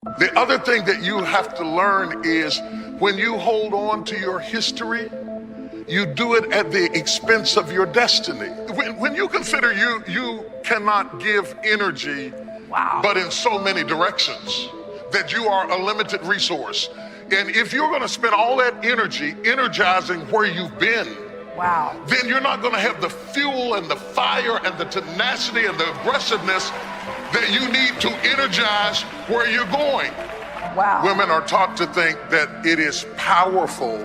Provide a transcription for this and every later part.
The other thing that you have to learn is when you hold on to your history, you do it at the expense of your destiny. When you consider you cannot give energy, but in so many directions, that you are a limited resource. And if you're going to spend all that energy energizing where you've been, then you're not going to have the fuel and the fire and the tenacity and the aggressiveness that you need to energize where you're going. Women are taught to think that it is powerful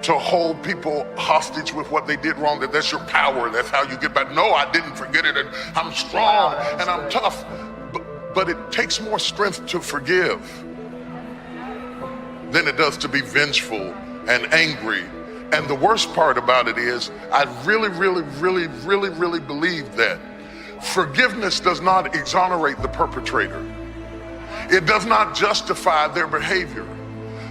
to hold people hostage with what they did wrong, that that's your power, that's how you get back. No, I didn't forget it, and I'm strong and I'm tough. But it takes more strength to forgive than it does to be vengeful and angry. And the worst part about it is, I really believe that forgiveness does not exonerate the perpetrator. It does not justify their behavior.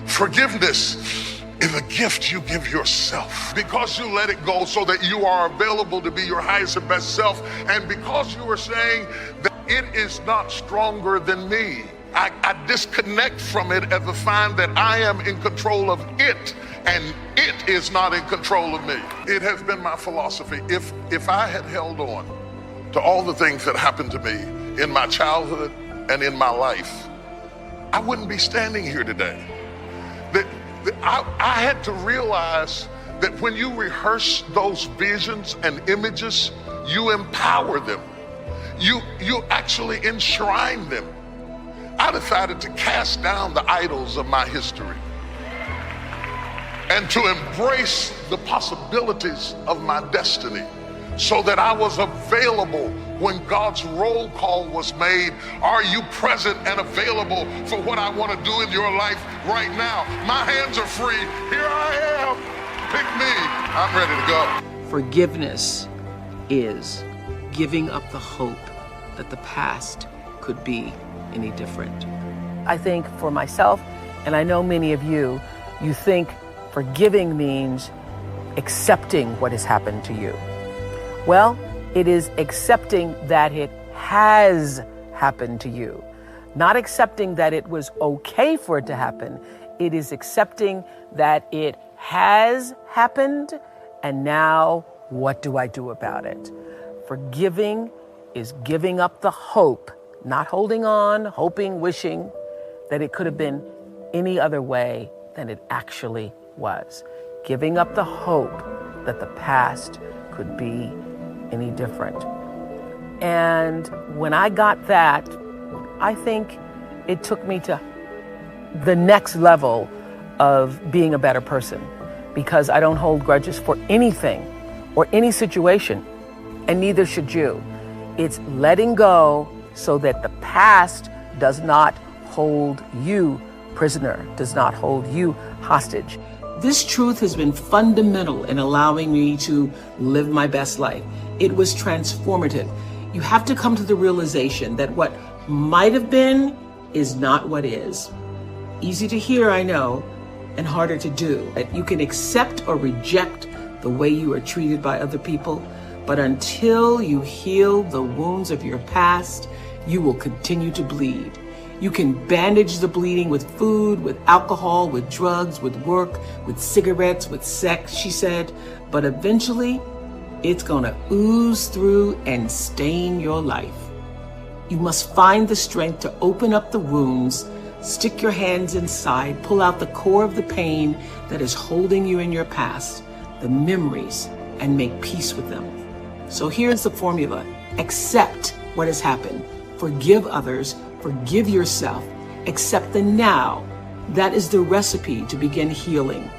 Forgiveness is a gift you give yourself because you let it go so that you are available to be your highest and best self, and because you are saying that it is not stronger than me. I disconnect from it as a sign that I am in control of it, and it is not in control of me. It has been my philosophy. If I had held on to all the things that happened to me in my childhood and in my life, I wouldn't be standing here today. I had to realize that when you rehearse those visions and images, you empower them. You actually enshrine them. I decided to cast down the idols of my history and to embrace the possibilities of my destiny so that I was available when God's roll call was made. Are you present and available for what I want to do in your life right now? My hands are free. Here I am. Pick me. I'm ready to go. Forgiveness is giving up the hope that the past could be any different. I think for myself, and I know many of you, you think forgiving means accepting what has happened to you. Well, it is accepting that it has happened to you, not accepting that it was okay for it to happen. It is accepting that it has happened, and now what do I do about it? Forgiving is giving up the hope, not holding on, hoping, wishing that it could have been any other way than it actually was. Giving up the hope that the past could be any different. And when I got that, I think it took me to the next level of being a better person, because I don't hold grudges for anything or any situation, and neither should you. It's letting go so that the past does not hold you prisoner, does not hold you hostage. This truth has been fundamental in allowing me to live my best life. It was transformative. You have to come to the realization that what might have been is not what is. Easy to hear, I know, and harder to do. You can accept or reject the way you are treated by other people, but until you heal the wounds of your past, you will continue to bleed. You can bandage the bleeding with food, with alcohol, with drugs, with work, with cigarettes, with sex, she said, but eventually it's gonna ooze through and stain your life. You must find the strength to open up the wounds, stick your hands inside, pull out the core of the pain that is holding you in your past, the memories, and make peace with them. So here's the formula. Accept what has happened. Forgive others. Forgive yourself. Accept the now. That is the recipe to begin healing.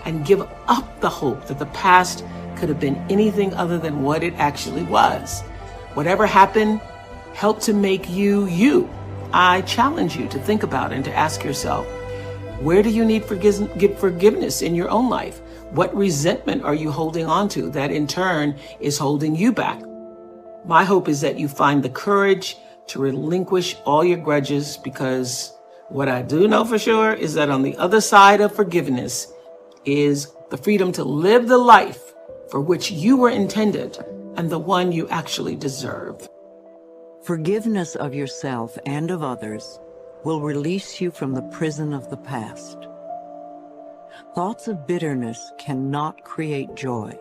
And give up the hope that the past could have been anything other than what it actually was. Whatever happened helped to make you, you. I challenge you to think about and to ask yourself, where do you need forgiveness in your own life? What resentment are you holding on to that in turn is holding you back? My hope is that you find the courage to relinquish all your grudges, because what I do know for sure is that on the other side of forgiveness is the freedom to live the life for which you were intended and the one you actually deserve. Forgiveness of yourself and of others will release you from the prison of the past. Thoughts of bitterness cannot create joy.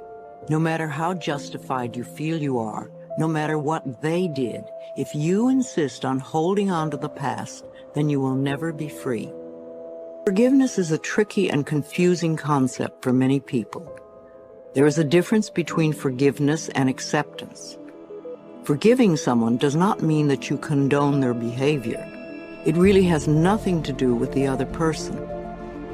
No matter how justified you feel you are, no matter what they did, if you insist on holding on to the past, then you will never be free. Forgiveness is a tricky and confusing concept for many people. There is a difference between forgiveness and acceptance. Forgiving someone does not mean that you condone their behavior. It really has nothing to do with the other person.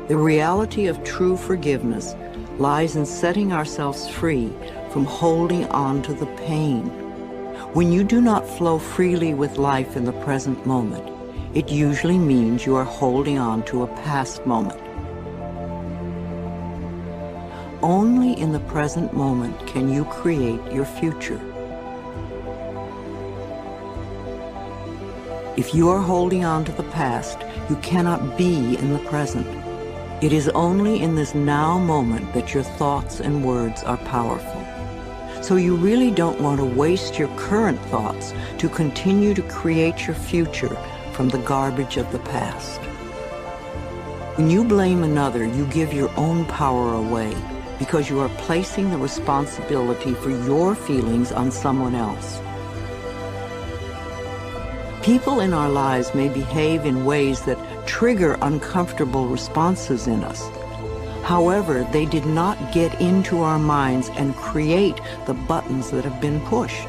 The reality of true forgiveness lies in setting ourselves free from holding on to the pain. When you do not flow freely with life in the present moment, it usually means you are holding on to a past moment. Only in the present moment can you create your future. If you are holding on to the past, you cannot be in the present. It is only in this now moment that your thoughts and words are powerful. So you really don't want to waste your current thoughts to continue to create your future from the garbage of the past. When you blame another, you give your own power away because you are placing the responsibility for your feelings on someone else. People in our lives may behave in ways that trigger uncomfortable responses in us. However, they did not get into our minds and create the buttons that have been pushed.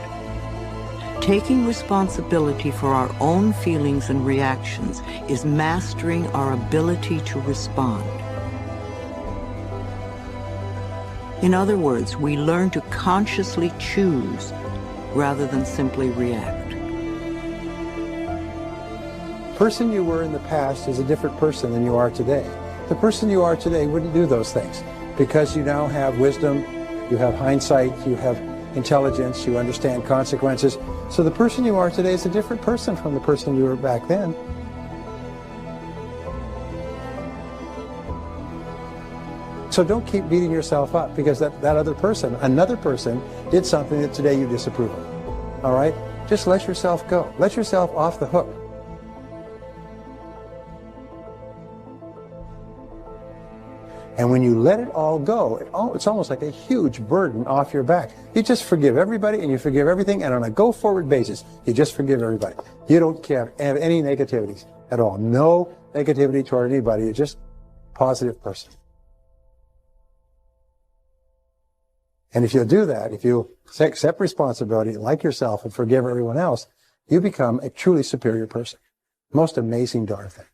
Taking responsibility for our own feelings and reactions is mastering our ability to respond. In other words, we learn to consciously choose rather than simply react. The person you were in the past is a different person than you are today. The person you are today wouldn't do those things because you now have wisdom, you have hindsight, you have intelligence, you understand consequences. So the person you are today is a different person from the person you were back then. So don't keep beating yourself up because that other person, another person, did something that today you disapprove of. All right? Just let yourself go. Let yourself off the hook. And when you let it all go, it's almost like a huge burden off your back. You just forgive everybody and you forgive everything, and on a go-forward basis, you just forgive everybody. You don't have any negativities at all. No negativity toward anybody. You're just a positive person. And if you'll do that, if you accept responsibility, like yourself, and forgive everyone else, you become a truly superior person. Most amazing darn thing.